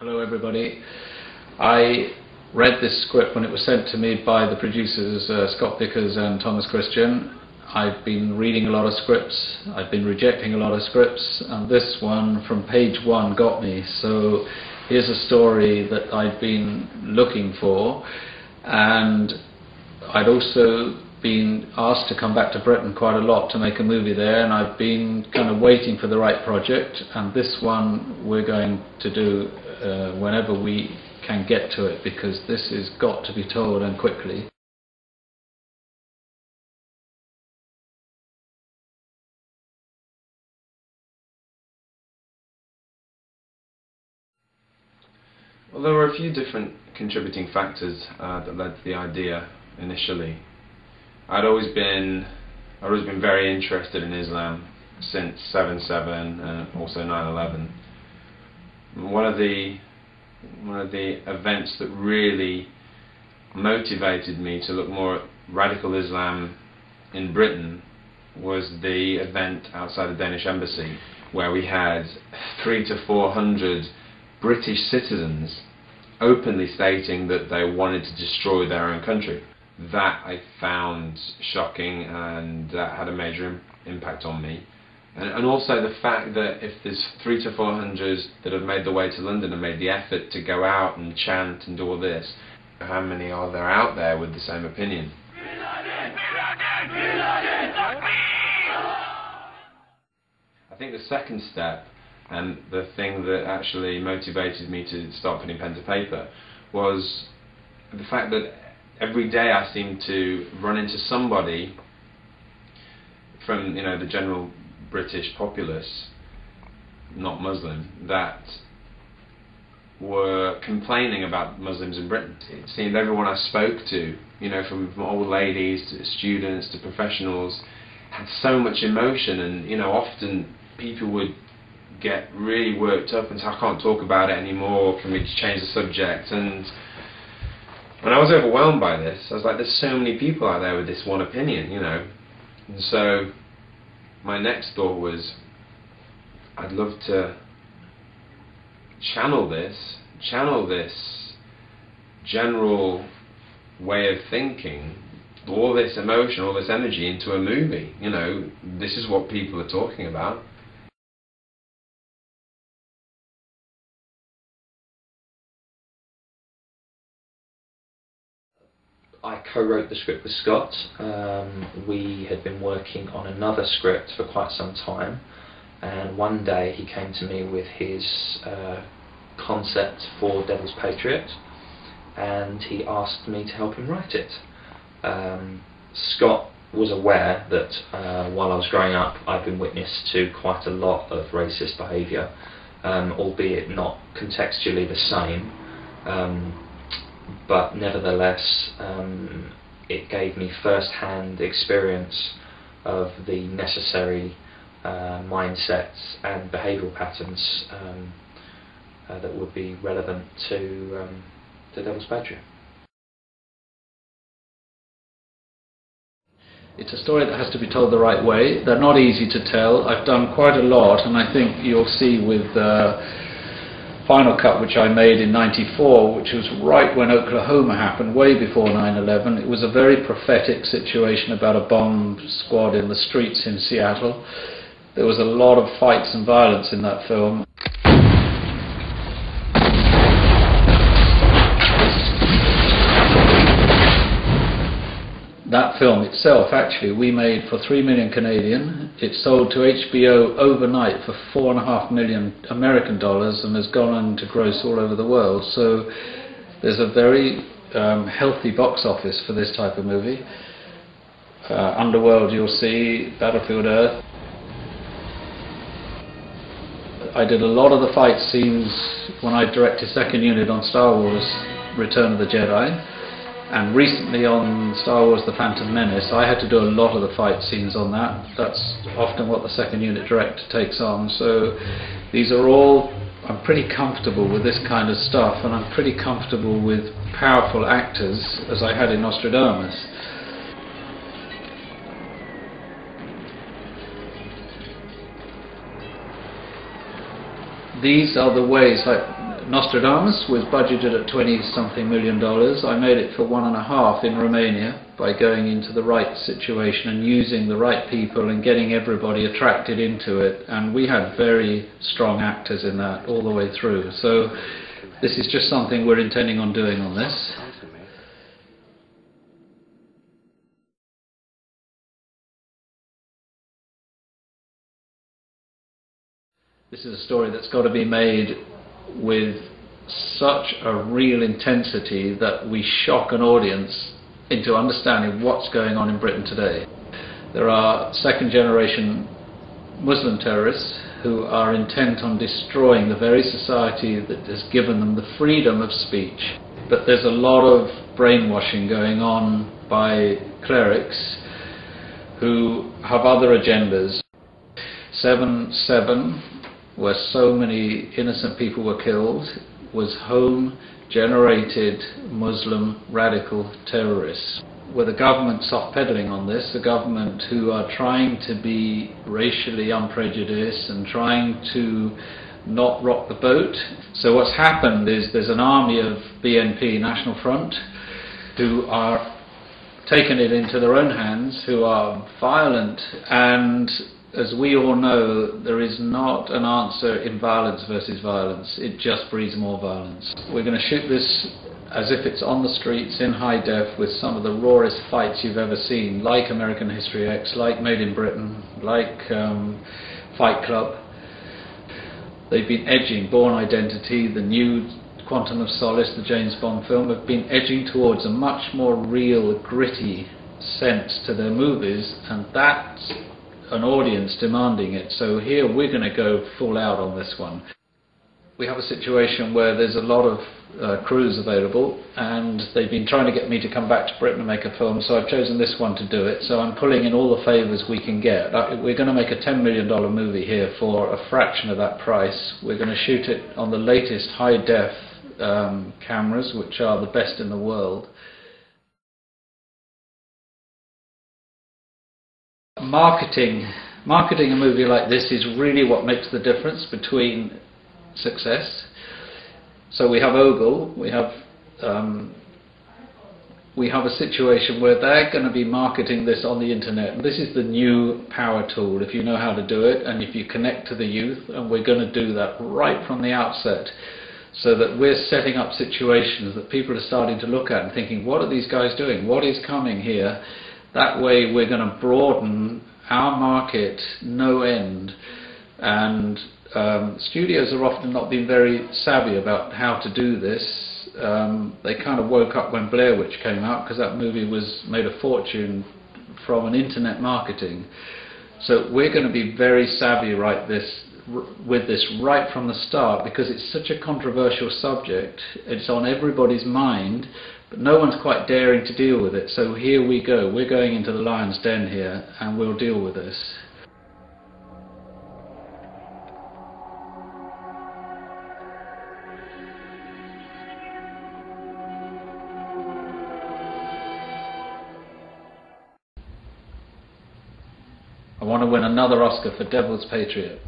Hello everybody. I read this script when it was sent to me by the producers Scott Vickers and Thomas Christian. I've been reading a lot of scripts, I've been rejecting a lot of scripts, and this one from page one got me. So here's a story that I'd been looking for, and I'd also been asked to come back to Britain quite a lot to make a movie there, and I've been kind of waiting for the right project, and this one we're going to do whenever we can get to it, because this has got to be told, and quickly. Well, there were a few different contributing factors that led to the idea initially. I'd always been very interested in Islam since 7/7 and also 9/11. One of the events that really motivated me to look more at radical Islam in Britain was the event outside the Danish embassy, where we had 300 to 400 British citizens openly stating that they wanted to destroy their own country. That I found shocking, and that had a major impact on me. And also the fact that if there's 300 to 400 that have made the way to London and made the effort to go out and chant and do all this, how many are there out there with the same opinion? I think the second step, and the thing that actually motivated me to start putting pen to paper, was the fact that every day I seemed to run into somebody from, the general British populace, not Muslim, that were complaining about Muslims in Britain. It seemed everyone I spoke to, from old ladies to students to professionals, had so much emotion, and often people would get really worked up and say, I can't talk about it anymore, can we just change the subject? And when I was overwhelmed by this, I was like, there's so many people out there with this one opinion, And so my next thought was, I'd love to channel this general way of thinking, all this emotion, all this energy into a movie. This is what people are talking about. I co-wrote the script with Scott. We had been working on another script for quite some time, and one day he came to me with his concept for Devil's Patriot, and he asked me to help him write it. Scott was aware that while I was growing up I'd been witness to quite a lot of racist behaviour, albeit not contextually the same. But nevertheless, it gave me first-hand experience of the necessary mindsets and behavioural patterns that would be relevant to the Devil's Patriot. It's a story that has to be told the right way. They're not easy to tell. I've done quite a lot, and I think you'll see with Final Cut, which I made in '94, which was right when Oklahoma happened, way before 9/11. It was a very prophetic situation about a bomb squad in the streets in Seattle. There was a lot of fights and violence in that film. That film itself, actually, we made for 3 million Canadian. It sold to HBO overnight for $4.5 million American dollars, and has gone on to gross all over the world. So there's a very healthy box office for this type of movie. Underworld, you'll see, Battlefield Earth. I did a lot of the fight scenes when I directed second unit on Star Wars Return of the Jedi. And recently on Star Wars The Phantom Menace, I had to do a lot of the fight scenes on that. That's often what the second unit director takes on. So these are all, I'm pretty comfortable with this kind of stuff, and I'm pretty comfortable with powerful actors, as I had in Nostradamus. These are the ways, like Nostradamus was budgeted at $20-something million. I made it for $1.5 million in Romania by going into the right situation and using the right people and getting everybody attracted into it. And we had very strong actors in that all the way through. So this is just something we're intending on doing on this. This is a story that's got to be made with such a real intensity that we shock an audience into understanding what's going on in Britain today. There are second-generation Muslim terrorists who are intent on destroying the very society that has given them the freedom of speech. But there's a lot of brainwashing going on by clerics who have other agendas. 7/7, where so many innocent people were killed, was home-generated Muslim radical terrorists. With the government soft-pedaling on this, the government who are trying to be racially unprejudiced and trying to not rock the boat. So what's happened is there's an army of BNP, National Front, who are taking it into their own hands, who are violent, and as we all know, there is not an answer in violence versus violence. It just breeds more violence. We're going to shoot this as if it's on the streets in high def with some of the rawest fights you've ever seen, like American History X, like Made in Britain, like Fight Club. They've been edging Bourne Identity, the new Quantum of Solace, the James Bond film, have been edging towards a much more real, gritty sense to their movies, and that's an audience demanding it. So here we're going to go full out on this one. We have a situation where there's a lot of crews available, and they've been trying to get me to come back to Britain and make a film, so I've chosen this one to do it. So I'm pulling in all the favours we can get. We're going to make a $10 million movie here for a fraction of that price. We're going to shoot it on the latest high-def cameras, which are the best in the world. Marketing a movie like this is really what makes the difference between success. So we have Ogle, we have a situation where they're going to be marketing this on the internet. And this is the new power tool, if you know how to do it and if you connect to the youth, and we're going to do that right from the outset, so that we're setting up situations that people are starting to look at and thinking, what are these guys doing? What is coming here? That way we're going to broaden our market no end. And studios are often not being very savvy about how to do this. They kind of woke up when Blair Witch came out, because that movie made a fortune from an internet marketing. So we're going to be very savvy with this right from the start, because it's such a controversial subject. It's on everybody's mind, but no one's quite daring to deal with it. So here we go. We're going into the lion's den here, and we'll deal with this. I want to win another Oscar for Devil's Patriot.